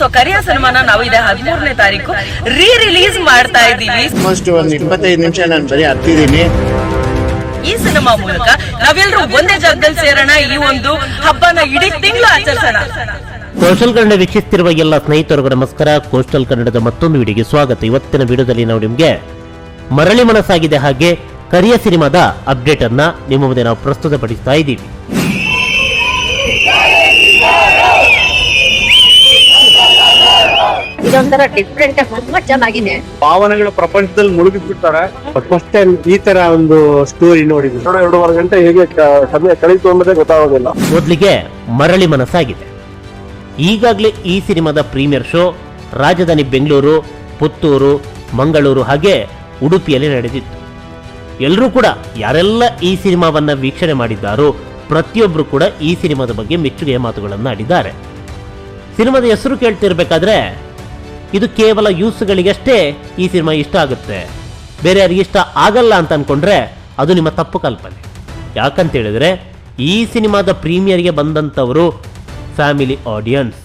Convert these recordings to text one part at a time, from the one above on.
So ಕರಿಯ ಸಿನಿಮಾನ ನಾವು ಇದೇ 13ನೇ ತಾರೀಕು ರಿಲೀಸ್ ಮಾಡ್ತಾ ಇದ್ದೀವಿ. ಆಲ್ಮೋಸ್ಟ್ ಒಂದು 25 ನಿಮಿಷ ನಾನು ಬರೀ ಹತ್ತಿದ್ದೀನಿ. ಈ ಸಿನಿಮಾ ಮೂಲಕ ನಾವೆಲ್ಲರೂ ಒಂದೇ ಜಾಗದಲ್ಲಿ ಸೇರೋಣ, ಈ ಒಂದು ಹಬ್ಬನ ಇಡೀ ತಿಂಗಳು ಆಚರಿಸೋಣ. ಕೋಸ್ಟಲ್ ಕನ್ನಡ ವೀಕ್ಷಿಸುತ್ತಿರುವ ಎಲ್ಲ ಸ್ನೇಹಿತರಿಗೂ ನಮಸ್ಕಾರ. ಕೋಸ್ಟಲ್ ಕನ್ನಡದ ಮತ್ತೊಂದು ವಿಡಿಯೋಗೆ ಸ್ವಾಗತ. ಇವತ್ತಿನ ವಿಡಿಯೋದಲ್ಲಿ ನಾವು ನಿಮಗೆ ಮರಳಿ ಮನಸ್ಸಾಗಿದೆ ಹಾಗೆ ಕರಿಯ ಸಿನಿಮಾದ ಅಪ್ಡೇಟ್ ಅನ್ನ ನಿಮ್ಮ ಮುಂದೆ ನಾವು ಪ್ರಸ್ತುತಪಡಿಸ್ತಾ ಇದ್ದೀವಿ. ಇದೊಂಥರ ಡಿಫ್ರೆಂಟ್, ತುಂಬಾ ಚೆನ್ನಾಗಿದೆ. ಭಾವನೆಗಳ ಪ್ರಪಂಚದಲ್ಲಿ ಮುಳುಗಿಬಿಡ್ತಾರೆ. ಫಸ್ಟ್ ಟೈಮ್ ಈ ತರ ಒಂದು ಸ್ಟೋರಿ ನೋಡಿದ್ವಿ. 2.5 ಗಂಟೆ ಹೇಗೆ ಸಮಯ ಕಳೀತು ಅನ್ನೋದೇ ಗೊತ್ತಾಗೋದಿಲ್ಲ. ಮೊದಲಿಗೆ ಮರಳಿ ಮನಸ್ಸಾಗಿದೆ. ಈಗಾಗಲೇ ಈ ಸಿನಿಮಾದ ಪ್ರೀಮಿಯರ್ ಶೋ ರಾಜಧಾನಿ ಬೆಂಗಳೂರು, ಪುತ್ತೂರು, ಮಂಗಳೂರು ಹಾಗೆ ಉಡುಪಿಯಲ್ಲಿ ನಡೆದಿತ್ತು. ಎಲ್ಲರೂ ಕೂಡ ಯಾರೆಲ್ಲ ಈ ಸಿನಿಮಾವನ್ನ ವೀಕ್ಷಣೆ ಮಾಡಿದ್ದಾರೋ ಪ್ರತಿಯೊಬ್ಬರು ಕೂಡ ಈ ಸಿನಿಮಾದ ಬಗ್ಗೆ ಮೆಚ್ಚುಗೆಯ ಮಾತುಗಳನ್ನು ಆಡಿದ್ದಾರೆ. ಸಿನಿಮಾದ ಹೆಸರು ಕೇಳ್ತಿರ್ಬೇಕಾದ್ರೆ ಇದು ಕೇವಲ ಯೂಸ್ಗಳಿಗಷ್ಟೇ ಈ ಸಿನಿಮಾ ಇಷ್ಟ ಆಗುತ್ತೆ, ಬೇರೆ ಯಾರಿಗೆ ಇಷ್ಟ ಆಗಲ್ಲ ಅಂತ ಅನ್ಕೊಂಡ್ರೆ ಅದು ನಿಮ್ಮ ತಪ್ಪು ಕಲ್ಪನೆ. ಯಾಕಂತ ಹೇಳಿದ್ರೆ ಈ ಸಿನಿಮಾದ ಪ್ರೀಮಿಯರ್ಗೆ ಬಂದಂಥವರು ಫ್ಯಾಮಿಲಿ ಆಡಿಯನ್ಸ್.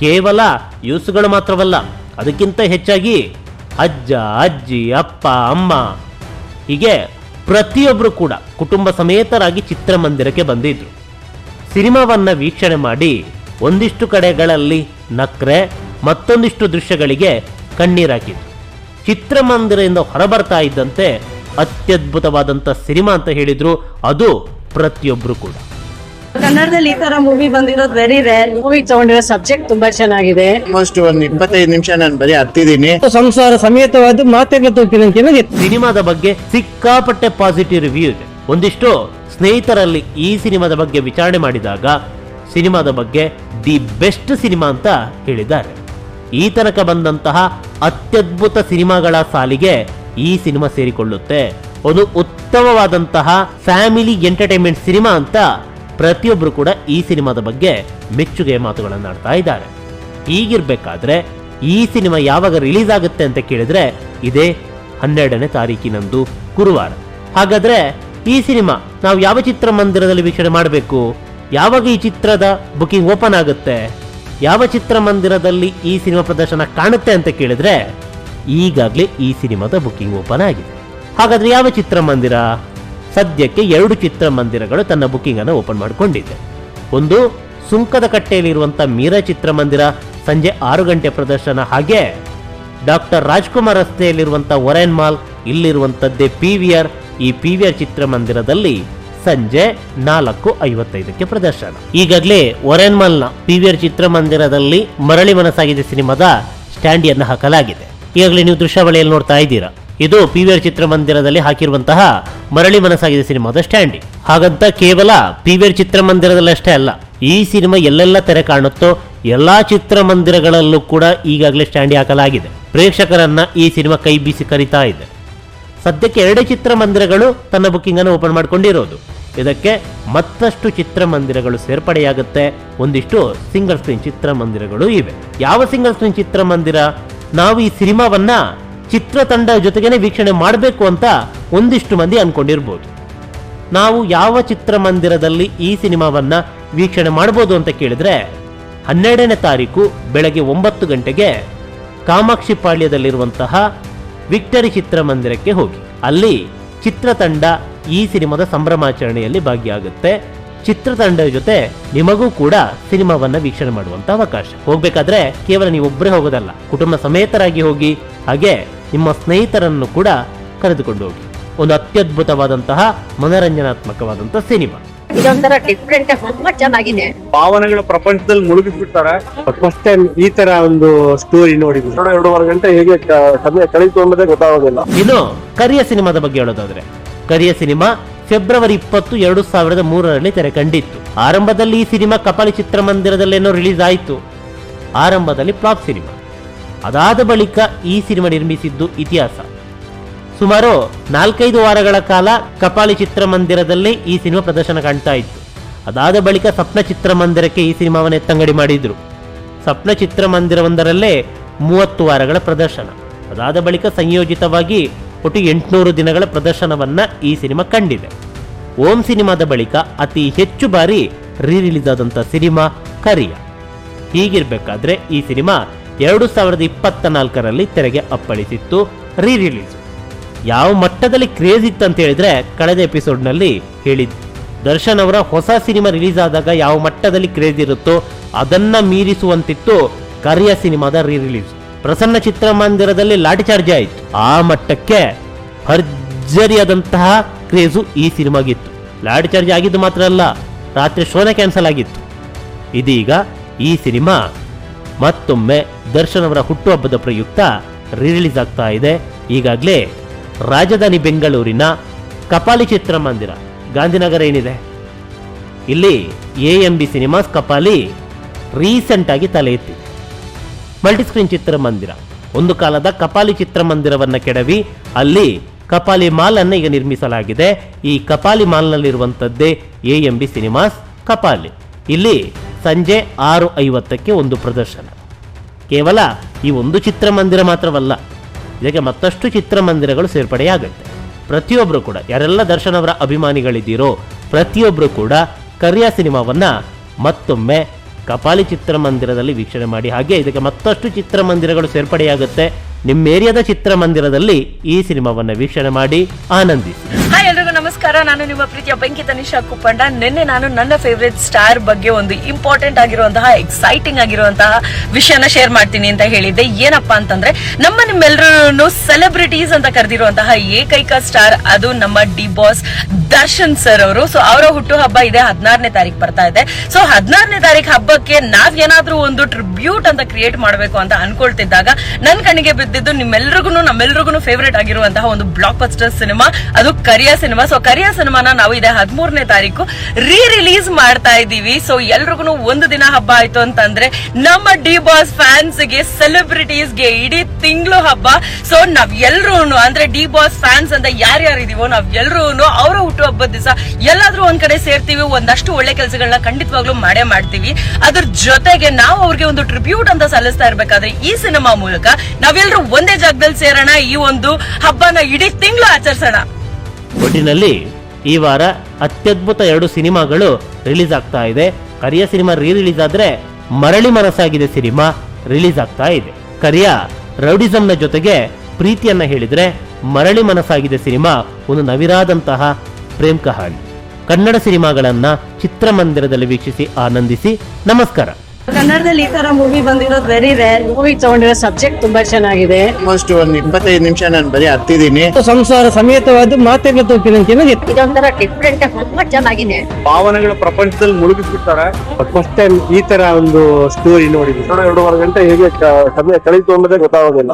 ಕೇವಲ ಯೂಸ್ಗಳು ಮಾತ್ರವಲ್ಲ, ಅದಕ್ಕಿಂತ ಹೆಚ್ಚಾಗಿ ಅಜ್ಜ, ಅಜ್ಜಿ, ಅಪ್ಪ, ಅಮ್ಮ ಹೀಗೆ ಪ್ರತಿಯೊಬ್ಬರು ಕೂಡ ಕುಟುಂಬ ಸಮೇತರಾಗಿ ಚಿತ್ರಮಂದಿರಕ್ಕೆ ಬಂದಿದ್ರು. ಸಿನಿಮಾವನ್ನ ವೀಕ್ಷಣೆ ಮಾಡಿ ಒಂದಿಷ್ಟು ಕಡೆಗಳಲ್ಲಿ ನಕ್ರೆ, ಮತ್ತೊಂದಿಷ್ಟು ದೃಶ್ಯಗಳಿಗೆ ಕಣ್ಣೀರಾಕಿದ್ರು. ಚಿತ್ರಮಂದಿರದಿಂದ ಹೊರಬರ್ತಾ ಇದ್ದಂತೆ ಅತ್ಯದ್ಭುತವಾದಂಥ ಸಿನಿಮಾ ಅಂತ ಹೇಳಿದ್ರು. ಅದು ಪ್ರತಿಯೊಬ್ಬರು ಕೂಡ. ಕನ್ನಡದಲ್ಲಿ ಈ ತರ ಮೂವಿ ಬಂದಿರೋದು ವೆರಿ ರೇರ್. ಮೂವಿ ತಗೊಂಡಿರೋ ಸಬ್ಜೆಕ್ಟ್ ತುಂಬಾ ಚೆನ್ನಾಗಿದೆ. ಆಲ್ಮೋಸ್ಟ್ ಒಂದು 25 ನಿಮಿಷ ನಾನು ಬರೀ ಹತ್ತಿದ್ದೀನಿ. ಸಂಸಾರ ಸಮೇತವಾದ ಮಾತಾಡ್ತೀನಿ. ಸಿನಿಮಾದ ಬಗ್ಗೆ ಸಿಕ್ಕಾಪಟ್ಟೆ ಪಾಸಿಟಿವ್ ರಿವ್ಯೂ ಇದೆ. ಒಂದಿಷ್ಟು ಸ್ನೇಹಿತರಲ್ಲಿ ಈ ಸಿನಿಮಾದ ಬಗ್ಗೆ ವಿಚಾರಣೆ ಮಾಡಿದಾಗ ಸಿನಿಮಾದ ಬಗ್ಗೆ ದಿ ಬೆಸ್ಟ್ ಸಿನಿಮಾ ಅಂತ ಹೇಳಿದ್ದಾರೆ. ಈ ತನಕ ಬಂದಂತಹ ಅತ್ಯದ್ಭುತ ಸಿನಿಮಾಗಳ ಸಾಲಿಗೆ ಈ ಸಿನಿಮಾ ಸೇರಿಕೊಳ್ಳುತ್ತೆ. ಒಂದು ಉತ್ತಮವಾದಂತಹ ಫ್ಯಾಮಿಲಿ ಎಂಟರ್ಟೈನ್ಮೆಂಟ್ ಸಿನಿಮಾ ಅಂತ ಪ್ರತಿಯೊಬ್ಬರು ಕೂಡ ಈ ಸಿನಿಮಾದ ಬಗ್ಗೆ ಮೆಚ್ಚುಗೆಯ ಮಾತುಗಳನ್ನು ಆಡ್ತಾ ಇದ್ದಾರೆ. ಹೀಗಿರ್ಬೇಕಾದ್ರೆ ಈ ಸಿನಿಮಾ ಯಾವಾಗ ರಿಲೀಸ್ ಆಗುತ್ತೆ ಅಂತ ಕೇಳಿದ್ರೆ ಇದೇ 12ನೇ ತಾರೀಕಿನಂದು ಗುರುವಾರ. ಹಾಗಾದ್ರೆ ಈ ಸಿನಿಮಾ ನಾವು ಯಾವ ಚಿತ್ರಮಂದಿರದಲ್ಲಿ ವೀಕ್ಷಣೆ ಮಾಡಬೇಕು? ಯಾವಾಗ ಈ ಚಿತ್ರದ ಬುಕಿಂಗ್ ಓಪನ್ ಆಗುತ್ತೆ? ಯಾವ ಚಿತ್ರಮಂದಿರದಲ್ಲಿ ಈ ಸಿನಿಮಾ ಪ್ರದರ್ಶನ ಕಾಣುತ್ತೆ ಅಂತ ಕೇಳಿದ್ರೆ ಈಗಾಗಲೇ ಈ ಸಿನಿಮಾದ ಬುಕಿಂಗ್ ಓಪನ್ ಆಗಿದೆ. ಹಾಗಾದ್ರೆ ಯಾವ ಚಿತ್ರಮಂದಿರ? ಸದ್ಯಕ್ಕೆ 2 ಚಿತ್ರಮಂದಿರಗಳು ತನ್ನ ಬುಕಿಂಗ್ ಅನ್ನು ಓಪನ್ ಮಾಡಿಕೊಂಡಿದೆ. ಒಂದು ಸುಂಕದ ಕಟ್ಟೆಯಲ್ಲಿರುವಂತಹ ಮೀರಾ ಚಿತ್ರಮಂದಿರ ಸಂಜೆ 6 ಗಂಟೆ ಪ್ರದರ್ಶನ, ಹಾಗೆ ಡಾಕ್ಟರ್ ರಾಜ್ಕುಮಾರ್ ರಸ್ತೆಯಲ್ಲಿರುವಂತಹ ಒರೈನ್ ಮಾಲ್ ಇಲ್ಲಿರುವಂತದ್ದೇ PVR. ಈ PVR ಚಿತ್ರಮಂದಿರದಲ್ಲಿ ಸಂಜೆ 4:55ಕ್ಕೆ ಪ್ರದರ್ಶನ. ಈಗಾಗಲೇ ಒರೈನ್ ಮಾಲ್ನ PVR ಚಿತ್ರಮಂದಿರದಲ್ಲಿ ಮರಳಿ ಮನಸ್ಸಾಗಿದೆ ಸಿನಿಮಾದ ಸ್ಟ್ಯಾಂಡಿಯನ್ನು ಹಾಕಲಾಗಿದೆ. ಈಗಾಗಲೇ ನೀವು ದೃಶ್ಯಾವಳಿಯಲ್ಲಿ ನೋಡ್ತಾ ಇದ್ದೀರಾ. ಇದು PVR ಚಿತ್ರಮಂದಿರದಲ್ಲಿ ಹಾಕಿರುವಂತಹ ಮರಳಿ ಮನಸ್ಸಾಗಿದೆ ಸಿನಿಮಾದ ಸ್ಟ್ಯಾಂಡಿ. ಹಾಗಂತ ಕೇವಲ PVR ಚಿತ್ರಮಂದಿರದಲ್ಲಿ ಅಷ್ಟೇ ಅಲ್ಲ, ಈ ಸಿನಿಮಾ ಎಲ್ಲೆಲ್ಲ ತೆರೆ ಕಾಣುತ್ತೋ ಎಲ್ಲಾ ಚಿತ್ರಮಂದಿರಗಳಲ್ಲೂ ಕೂಡ ಈಗಾಗಲೇ ಸ್ಟ್ಯಾಂಡಿ ಹಾಕಲಾಗಿದೆ. ಪ್ರೇಕ್ಷಕರನ್ನ ಈ ಸಿನಿಮಾ ಕೈ ಬೀಸಿ ಕರೀತಾ ಇದೆ. ಸದ್ಯಕ್ಕೆ 2 ಚಿತ್ರಮಂದಿರಗಳು ತನ್ನ ಬುಕಿಂಗ್ ಅನ್ನು ಓಪನ್ ಮಾಡಿಕೊಂಡಿರೋದು. ಇದಕ್ಕೆ ಮತ್ತಷ್ಟು ಚಿತ್ರಮಂದಿರಗಳು ಸೇರ್ಪಡೆಯಾಗುತ್ತೆ. ಒಂದಿಷ್ಟು ಸಿಂಗಲ್ ಸ್ಕ್ರೀನ್ ಚಿತ್ರಮಂದಿರಗಳು ಇವೆ. ಯಾವ ಸಿಂಗಲ್ ಸ್ಕ್ರೀನ್ ಚಿತ್ರಮಂದಿರ? ನಾವು ಈ ಸಿನಿಮಾವನ್ನ ಚಿತ್ರತಂಡ ಜೊತೆಗೇನೆ ವೀಕ್ಷಣೆ ಮಾಡಬೇಕು ಅಂತ ಒಂದಿಷ್ಟು ಮಂದಿ ಅನ್ಕೊಂಡಿರ್ಬೋದು. ನಾವು ಯಾವ ಚಿತ್ರಮಂದಿರದಲ್ಲಿ ಈ ಸಿನಿಮಾವನ್ನ ವೀಕ್ಷಣೆ ಮಾಡಬಹುದು ಅಂತ ಕೇಳಿದ್ರೆ 12ನೇ ತಾರೀಕು ಬೆಳಗ್ಗೆ 9 ಗಂಟೆಗೆ ಕಾಮಾಕ್ಷಿ ಪಾಳ್ಯದಲ್ಲಿರುವಂತಹ ವಿಕ್ಟರಿ ಚಿತ್ರಮಂದಿರಕ್ಕೆ ಹೋಗಿ ಅಲ್ಲಿ ಚಿತ್ರತಂಡ ಈ ಸಿನಿಮಾದ ಸಂಭ್ರಮಾಚರಣೆಯಲ್ಲಿ ಭಾಗಿಯಾಗುತ್ತೆ. ಚಿತ್ರತಂಡದ ಜೊತೆ ನಿಮಗೂ ಕೂಡ ಸಿನಿಮಾವನ್ನ ವೀಕ್ಷಣೆ ಮಾಡುವಂತ ಅವಕಾಶ. ಹೋಗ್ಬೇಕಾದ್ರೆ ಕೇವಲ ನೀವೊಬ್ಬರೇ ಹೋಗೋದಲ್ಲ, ಕುಟುಂಬ ಸಮೇತರಾಗಿ ಹೋಗಿ, ಹಾಗೆ ನಿಮ್ಮ ಸ್ನೇಹಿತರನ್ನು ಕೂಡ ಕರೆದುಕೊಂಡು ಹೋಗಿ. ಒಂದು ಅತ್ಯದ್ಭುತವಾದಂತಹ ಮನೋರಂಜನಾತ್ಮಕವಾದಂತಹ ಸಿನಿಮಾ. ಇದೊಂಥರ ಡಿಫ್ರೆಂಟ್, ತುಂಬಾ ಚೆನ್ನಾಗಿದೆ. ಭಾವನೆಗಳ ಪ್ರಪಂಚದಲ್ಲಿ ಮುಳುಗಿಬಿಡ್ತಾರೆ. ಫಸ್ಟ್ ಟೈಮ್ ಈ ತರ ಒಂದು ಸ್ಟೋರಿ ನೋಡಿದ್ವಿ. 2.5 ಗಂಟೆ ಹೇಗೆ ಸಮಯ ಕಳೀತು ಅನ್ನೋದೇ ಗೊತ್ತಾಗೋದಿಲ್ಲ. ಇನ್ನು ಕರಿಯ ಸಿನಿಮಾದ ಬಗ್ಗೆ ಹೇಳೋದಾದ್ರೆ, ಕರಿಯ ಸಿನಿಮಾ ಫೆಬ್ರವರಿ 20, 2003ರಲ್ಲಿ ತೆರೆ ಕಂಡಿತ್ತು. ಆರಂಭದಲ್ಲಿ ಈ ಸಿನಿಮಾ ಕಪಾಲಿ ಚಿತ್ರಮಂದಿರದಲ್ಲೇನೋ ರಿಲೀಸ್ ಆಯಿತು. ಆರಂಭದಲ್ಲಿ ಫ್ಲಾಪ್ ಸಿನಿಮಾ. ಅದಾದ ಬಳಿಕ ಈ ಸಿನಿಮಾ ನಿರ್ಮಿಸಿದ್ದು ಇತಿಹಾಸ. ಸುಮಾರು 4-5 ವಾರಗಳ ಕಾಲ ಕಪಾಲಿ ಚಿತ್ರಮಂದಿರದಲ್ಲಿ ಈ ಸಿನಿಮಾ ಪ್ರದರ್ಶನ ಕಾಣ್ತಾ ಇತ್ತು. ಅದಾದ ಬಳಿಕ ಸ್ವಪ್ನ ಚಿತ್ರಮಂದಿರಕ್ಕೆ ಈ ಸಿನಿಮಾವನ್ನು ಎತ್ತಂಗಡಿ ಮಾಡಿದ್ರು. ಸ್ವಪ್ನ ಚಿತ್ರಮಂದಿರವೊಂದರಲ್ಲೇ 30 ವಾರಗಳ ಪ್ರದರ್ಶನ. ಅದಾದ ಬಳಿಕ ಸಂಯೋಜಿತವಾಗಿ ಒಟ್ಟು 800 ದಿನಗಳ ಪ್ರದರ್ಶನವನ್ನ ಈ ಸಿನಿಮಾ ಕಂಡಿದೆ. ಓಂ ಸಿನಿಮಾದ ಬಳಿಕ ಅತಿ ಹೆಚ್ಚು ಬಾರಿ ರಿಲೀಸ್ ಆದಂತಹ ಸಿನಿಮಾ ಕರಿಯ. ಹೀಗಿರ್ಬೇಕಾದ್ರೆ ಈ ಸಿನಿಮಾ 2024ರಲ್ಲಿ ತೆರೆಗೆ ಅಪ್ಪಳಿಸಿತ್ತು, ರೀ ರಿಲೀಸ್. ಯಾವ ಮಟ್ಟದಲ್ಲಿ ಕ್ರೇಜ್ ಇತ್ತು ಅಂತ ಹೇಳಿದ್ರೆ ಕಳೆದ ಎಪಿಸೋಡ್ನಲ್ಲಿ ಹೇಳಿದ್ದು. ದರ್ಶನ್ ಅವರ ಹೊಸ ಸಿನಿಮಾ ರಿಲೀಸ್ ಆದಾಗ ಯಾವ ಮಟ್ಟದಲ್ಲಿ ಕ್ರೇಜ್ ಇರುತ್ತೋ ಅದನ್ನ ಮೀರಿಸುವಂತಿತ್ತು ಕರಿಯ ಸಿನಿಮಾದ ರೀ ರಿಲೀಸ್. ಪ್ರಸನ್ನ ಚಿತ್ರಮಂದಿರದಲ್ಲಿ ಲಾಠಿ ಚಾರ್ಜ್ ಆಯಿತು. ಆ ಮಟ್ಟಕ್ಕೆ ಭರ್ಜರಿಯಾದಂತಹ ಕ್ರೇಜು ಈ ಸಿನಿಮಾಗಿತ್ತು. ಲಾಠಿ ಚಾರ್ಜ್ ಆಗಿದ್ದು ಮಾತ್ರ ಅಲ್ಲ, ರಾತ್ರಿ ಶೋನೇ ಕ್ಯಾನ್ಸಲ್ ಆಗಿತ್ತು. ಇದೀಗ ಈ ಸಿನಿಮಾ ಮತ್ತೊಮ್ಮೆ ದರ್ಶನ್ ಅವರ ಹುಟ್ಟುಹಬ್ಬದ ಪ್ರಯುಕ್ತ ರಿಲೀಸ್ ಆಗ್ತಾ ಇದೆ. ಈಗಾಗಲೇ ರಾಜಧಾನಿ ಬೆಂಗಳೂರಿನ ಕಪಾಲಿ ಚಿತ್ರಮಂದಿರ, ಗಾಂಧಿನಗರ ಏನಿದೆ ಇಲ್ಲಿ AMB ಸಿನಿಮಾಸ್ ಕಪಾಲಿ ರೀಸೆಂಟ್ ಆಗಿ ತಲೆ ಎತ್ತಿ ಮಲ್ಟಿಸ್ಕ್ರೀನ್ ಚಿತ್ರಮಂದಿರ, ಒಂದು ಕಾಲದ ಕಪಾಲಿ ಚಿತ್ರಮಂದಿರವನ್ನ ಕೆಡವಿ ಅಲ್ಲಿ ಕಪಾಲಿ ಮಾಲ್ ಅನ್ನ ಈಗ ನಿರ್ಮಿಸಲಾಗಿದೆ. ಈ ಕಪಾಲಿ ಮಾಲ್ನಲ್ಲಿರುವಂಥದ್ದೇ AMB ಸಿನಿಮಾಸ್ ಕಪಾಲಿ. ಇಲ್ಲಿ ಸಂಜೆ 6:50ಕ್ಕೆ ಒಂದು ಪ್ರದರ್ಶನ. ಕೇವಲ ಈ ಒಂದು ಚಿತ್ರಮಂದಿರ ಮಾತ್ರವಲ್ಲ, ಇದಕ್ಕೆ ಮತ್ತಷ್ಟು ಚಿತ್ರಮಂದಿರಗಳು ಸೇರ್ಪಡೆಯಾಗುತ್ತೆ. ಪ್ರತಿಯೊಬ್ಬರು ಕೂಡ, ಯಾರೆಲ್ಲ ದರ್ಶನ್ ಅವರ ಅಭಿಮಾನಿಗಳಿದ್ದೀರೋ ಪ್ರತಿಯೊಬ್ಬರು ಕೂಡ ಕರಿಯ ಸಿನಿಮಾವನ್ನ ಮತ್ತೊಮ್ಮೆ ಕಪಾಲಿ ಚಿತ್ರಮಂದಿರದಲ್ಲಿ ವೀಕ್ಷಣೆ ಮಾಡಿ. ಹಾಗೆ ಇದಕ್ಕೆ ಮತ್ತಷ್ಟು ಚಿತ್ರಮಂದಿರಗಳು ಸೇರ್ಪಡೆಯಾಗುತ್ತೆ. ನಿಮ್ಮ ಏರಿಯಾದ ಚಿತ್ರಮಂದಿರದಲ್ಲಿ ಈ ಸಿನಿಮಾವನ್ನ ವೀಕ್ಷಣೆ ಮಾಡಿ ಆನಂದಿಸಿ. ಹಾಯ್ ಎಲ್ರಿಗೂ ನಮಸ್ಕಾರ, ನಾನು ನಿಮ್ಮ ಪ್ರೀತಿಯ ಬೆಂಕಿತ ನಿಶಾ ಕುಪ್ಪಂಡ. ನಿನ್ನೆ ನಾನು ನನ್ನ ಫೇವ್ರೆಟ್ ಸ್ಟಾರ್ ಬಗ್ಗೆ ಒಂದು ಇಂಪಾರ್ಟೆಂಟ್ ಆಗಿರುವಂತಹ, ಎಕ್ಸೈಟಿಂಗ್ ಆಗಿರುವಂತಹ ವಿಷಯನ ಶೇರ್ ಮಾಡ್ತೀನಿ ಅಂತ ಹೇಳಿದ್ದೆ. ಏನಪ್ಪಾ ಅಂತಂದ್ರೆ, ನಿಮ್ಮೆಲ್ಲರೂ ಸೆಲೆಬ್ರಿಟೀಸ್ ಅಂತ ಕರೆದಿರುವಂತಹ ಏಕೈಕ ಸ್ಟಾರ್ ಅದು ನಮ್ಮ ಡಿ ಬಾಸ್ ದರ್ಶನ್ ಸರ್ ಅವರು. ಸೊ ಅವರ ಹುಟ್ಟು ಹಬ್ಬ ಇದೆ 16ನೇ ತಾರೀಕು ಬರ್ತಾ ಇದೆ. ಸೊ 16ನೇ ತಾರೀಕು ಹಬ್ಬಕ್ಕೆ ನಾವ್ ಏನಾದ್ರೂ ಒಂದು ಟ್ರಿಬ್ಯೂಟ್ ಅಂತ ಕ್ರಿಯೇಟ್ ಮಾಡಬೇಕು ಅಂತ ಅನ್ಕೊಳ್ತಿದ್ದಾಗ ನನ್ ಕಣ್ಣಿಗೆ ಬಿದ್ದಿದ್ದು ನಮ್ಮೆಲ್ರಿಗೂ ಫೇವ್ರೇಟ್ ಆಗಿರುವಂತಹ ಒಂದು ಬ್ಲಾಕ್ ಬಸ್ಟರ್ ಸಿನಿಮಾ, ಅದು ಕರಿಯ ಸಿನಿಮಾ. ಸೊ ಕರಿಯ ಸಿನಿಮಾನ ನಾವು ಇದೆ 13ನೇ ತಾರೀಕು ರೀ ರಿಲೀಸ್ ಮಾಡ್ತಾ ಇದ್ದೀವಿ. ಸೊ ಎಲ್ರಿಗೂ ಒಂದು ದಿನ ಹಬ್ಬ ಆಯ್ತು ಅಂತಂದ್ರೆ ನಮ್ಮ ಡಿ ಬಾಸ್ ಫ್ಯಾನ್ಸ್ ಗೆ, ಸೆಲೆಬ್ರಿಟೀಸ್ ಗೆ ಇಡೀ ತಿಂಗಳು ಹಬ್ಬ. ಸೊ ನಾವ್ ಎಲ್ರೂ ಅಂದ್ರೆ ಡಿ ಬಾಸ್ ಫ್ಯಾನ್ಸ್ ಅಂತ ಯಾರ್ಯಾರು ಇದೀವೋ ನಾವ್ ಎಲ್ರೂ ಅವರ ಹುಟ್ಟು ಹಬ್ಬದ ದಿವಸ ಎಲ್ಲಾದ್ರೂ ಒಂದ್ ಕಡೆ ಸೇರ್ತೀವಿ, ಒಂದಷ್ಟು ಒಳ್ಳೆ ಕೆಲಸಗಳನ್ನ ಖಂಡಿತವಾಗ್ಲೂ ಮಾಡೇ ಮಾಡ್ತೀವಿ. ಅದ್ರ ಜೊತೆಗೆ ನಾವು ಅವ್ರಿಗೆ ಒಂದು ಟ್ರಿಬ್ಯೂಟ್ ಅಂತ ಸಲ್ಲಿಸ್ತಾ ಇರ್ಬೇಕಾದ್ರೆ ಈ ಸಿನಿಮಾ ಮೂಲಕ ನಾವೆಲ್ಲರೂ ಒಂದೇ ಜಾಗದಲ್ಲಿ ಸೇರೋಣ, ಈ ಒಂದು ಹಬ್ಬನ ಇಡೀ ತಿಂಗಳು ಆಚರಿಸೋಣ. ಒಟ್ಟಿನಲ್ಲಿ ಈ ವಾರ ಅತ್ಯದ್ಭುತ 2 ಸಿನಿಮಾಗಳು ರಿಲೀಸ್ ಆಗ್ತಾ ಇದೆ. ಕರಿಯ ಸಿನಿಮಾ ರೀ ರಿಲೀಸ್ ಆದ್ರೆ ಮರಳಿ ಮನಸ್ಸಾಗಿದೆ ಸಿನಿಮಾ ರಿಲೀಸ್ ಆಗ್ತಾ ಇದೆ. ಕರಿಯ ರೌಡಿಸಂನ ಜೊತೆಗೆ ಪ್ರೀತಿಯನ್ನ ಹೇಳಿದ್ರೆ ಮರಳಿ ಮನಸ್ಸಾಗಿದೆ ಸಿನಿಮಾ ಒಂದು ನವಿರಾದಂತಹ ಪ್ರೇಮ್ ಕಹಾನಿ. ಕನ್ನಡ ಸಿನಿಮಾಗಳನ್ನ ಚಿತ್ರಮಂದಿರದಲ್ಲಿ ವೀಕ್ಷಿಸಿ ಆನಂದಿಸಿ. ನಮಸ್ಕಾರ. ಕನ್ನಡದಲ್ಲಿ ಈ ತರ ಮೂವಿ ಬಂದಿರೋದು ವೆರಿ ರೇರ್. ಮೂವಿ ತಗೊಂಡಿರೋ ಸಬ್ಜೆಕ್ಟ್ ತುಂಬಾ ಚೆನ್ನಾಗಿದೆ. ಆಲ್ಮೋಸ್ಟ್ ಒಂದು 25 ನಿಮಿಷ ನಾನು ಬರೀ ಹತ್ತಿದ್ದೀನಿ. ಸಂಸಾರ ಸಮೇತವಾದ ಮಾತೆಲ್ಲ ತೋಪಿನ ಇದೊಂಥರ ಡಿಫ್ರೆಂಟ್ ತುಂಬಾ ಚೆನ್ನಾಗಿದೆ. ಭಾವನೆಗಳ ಪ್ರಪಂಚದಲ್ಲಿ ಮುಳುಗಿಸ್ಬಿಡ್ತಾರೆ. ಫಸ್ಟ್ ಟೈಮ್ ಈ ತರ ಒಂದು ಸ್ಟೋರಿ ನೋಡಿದ್ವಿ. 2.5 ಗಂಟೆ ಹೇಗೆ ಸಮಯ ಕಳೀತು ಅನ್ನೋದೇ ಗೊತ್ತಾಗೋದಿಲ್ಲ.